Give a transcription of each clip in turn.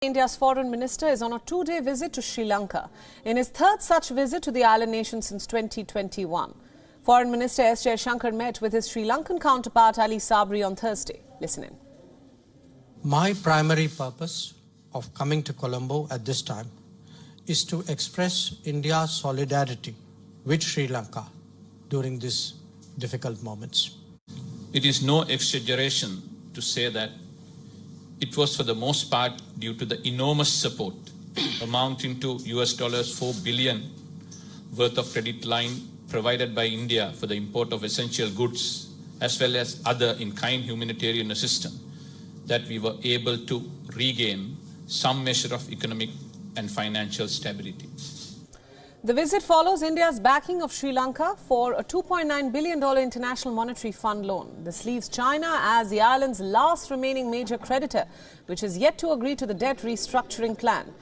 India's foreign minister is on a two-day visit to Sri Lanka, in his third such visit to the island nation since 2021. Foreign Minister S Jaishankar met with his Sri Lankan counterpart Ali Sabri on Thursday. Listen in. My primary purpose of coming to Colombo at this time is to express India's solidarity with Sri Lanka during these difficult moments. It is no exaggeration to say that it was for the most part due to the enormous support amounting to $4 billion worth of credit line provided by India for the import of essential goods as well as other in-kind humanitarian assistance that we were able to regain some measure of economic and financial stability. The visit follows India's backing of Sri Lanka for a $2.9 billion International Monetary Fund loan. This leaves China as the island's last remaining major creditor, which is yet to agree to the debt restructuring plan.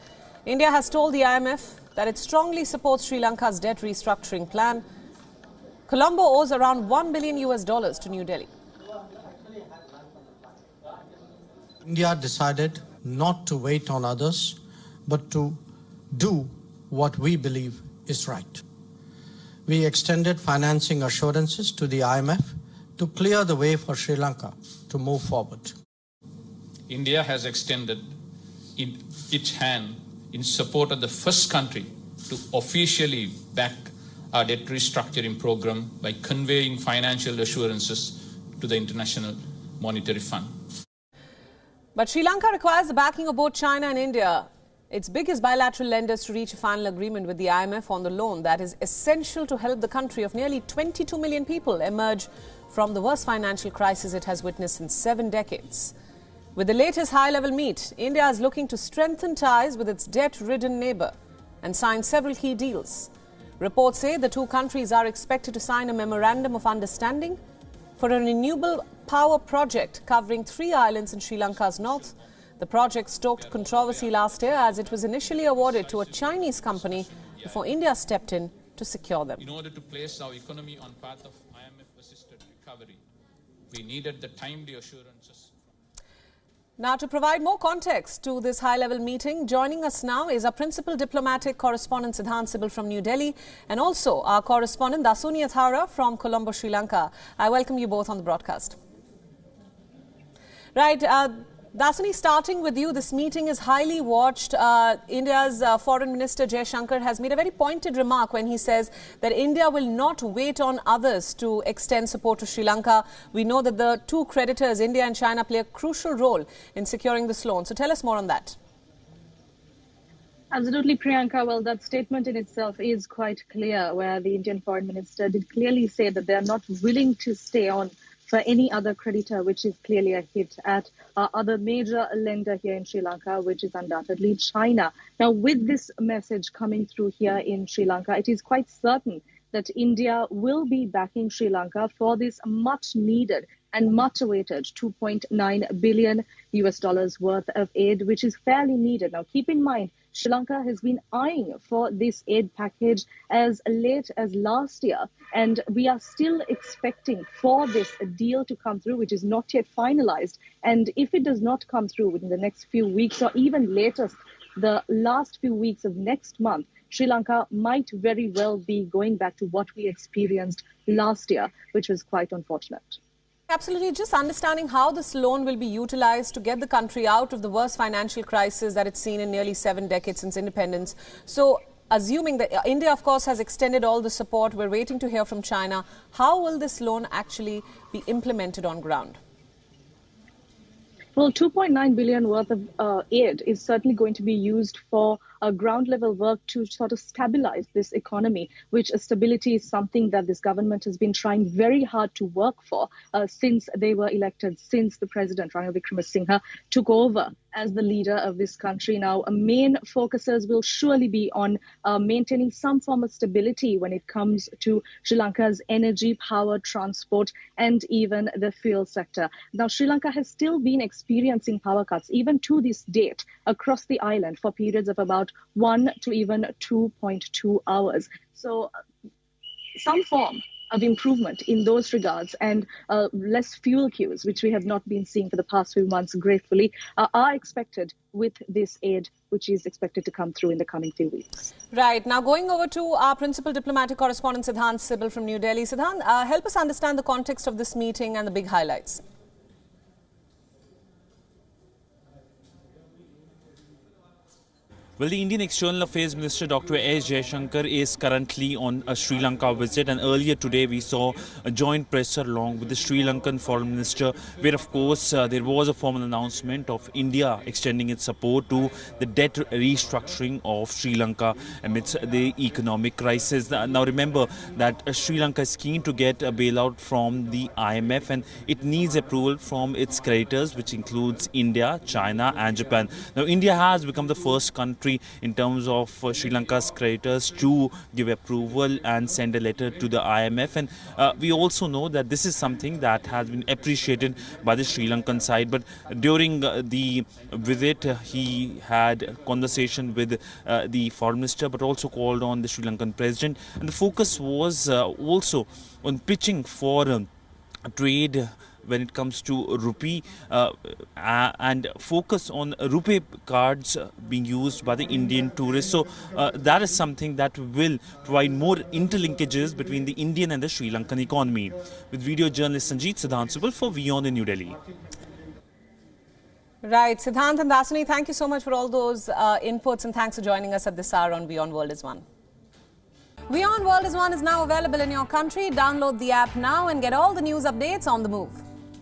India has told the IMF that it strongly supports Sri Lanka's debt restructuring plan. Colombo owes around $1 billion to New Delhi. India decided not to wait on others, but to do what we believe is right. We extended financing assurances to the IMF to clear the way for Sri Lanka to move forward. India has extended its hand in support of the first country to officially back our debt restructuring program by conveying financial assurances to the International Monetary Fund. But Sri Lanka requires the backing of both China and India, its biggest bilateral lenders, to reach a final agreement with the IMF on the loan that is essential to help the country of nearly 22 million people emerge from the worst financial crisis it has witnessed in 7 decades. With the latest high-level meet, India is looking to strengthen ties with its debt-ridden neighbour and sign several key deals. Reports say the two countries are expected to sign a memorandum of understanding for a renewable power project covering 3 islands in Sri Lanka's north. The project stoked controversy last year as it was initially awarded to a Chinese company before India stepped in to secure them. In order to place our economy on path of IMF-assisted recovery, we needed the timely assurances. Now, to provide more context to this high-level meeting, joining us now is our principal diplomatic correspondent Siddhant Sibal from New Delhi and also our correspondent Dasuni Athara from Colombo, Sri Lanka. I welcome you both on the broadcast. Right. Dasuni, starting with you, this meeting is highly watched. India's Foreign Minister Jaishankar has made a very pointed remark when he says that India will not wait on others to extend support to Sri Lanka. We know that the two creditors, India and China, play a crucial role in securing this loan. So tell us more on that. Absolutely, Priyanka. Well, that statement in itself is quite clear, where the Indian Foreign Minister did clearly say that they are not willing to stay on for any other creditor, which is clearly a hit at other major lender here in Sri Lanka, which is undoubtedly China. Now, with this message coming through here in Sri Lanka, it is quite certain that India will be backing Sri Lanka for this much needed and much awaited $2.9 billion worth of aid, which is fairly needed. Now, keep in mind, Sri Lanka has been eyeing for this aid package as late as last year, and we are still expecting for this deal to come through, which is not yet finalized. And if it does not come through within the next few weeks or even latest the last few weeks of next month, Sri Lanka might very well be going back to what we experienced last year, which was quite unfortunate. Absolutely. Just understanding how this loan will be utilized to get the country out of the worst financial crisis that it's seen in nearly 7 decades since independence. So, assuming that India, of course, has extended all the support, we're waiting to hear from China. How will this loan actually be implemented on ground? Well, $2.9 billion worth of aid is certainly going to be used for ground level work to sort of stabilize this economy, which stability is something that this government has been trying very hard to work for since they were elected, since the president, Ranil Wickremesinghe, took over as the leader of this country. Now, main focuses will surely be on maintaining some form of stability when it comes to Sri Lanka's energy, power, transport, and even the fuel sector. Now, Sri Lanka has still been experiencing power cuts, even to this date, across the island for periods of about 1 to even 2.2 hours. So some form of improvement in those regards, and less fuel queues, which we have not been seeing for the past few months, gratefully, are expected with this aid, which is expected to come through in the coming few weeks. Right. Now, going over to our principal diplomatic correspondent, Siddhant Sibal from New Delhi. Siddhant, help us understand the context of this meeting and the big highlights. Well, the Indian External Affairs Minister Dr. S Jaishankar is currently on a Sri Lanka visit, and earlier today we saw a joint presser along with the Sri Lankan Foreign Minister, where of course there was a formal announcement of India extending its support to the debt restructuring of Sri Lanka amidst the economic crisis. Now remember that Sri Lanka is keen to get a bailout from the IMF, and it needs approval from its creditors, which includes India, China and Japan. Now India has become the first country in terms of Sri Lanka's creditors to give approval and send a letter to the IMF, and we also know that this is something that has been appreciated by the Sri Lankan side. But during the visit, he had a conversation with the foreign minister, but also called on the Sri Lankan president, and the focus was also on pitching for trade when it comes to rupee and focus on rupee cards being used by the Indian tourists. So that is something that will provide more interlinkages between the Indian and the Sri Lankan economy. With video journalist Sanjeet Siddhant Sibal for WION in New Delhi. Right. Siddhant and Dasani, thank you so much for all those inputs, and thanks for joining us at this hour on WION World is One. WION World is One is now available in your country. Download the app now and get all the news updates on the move.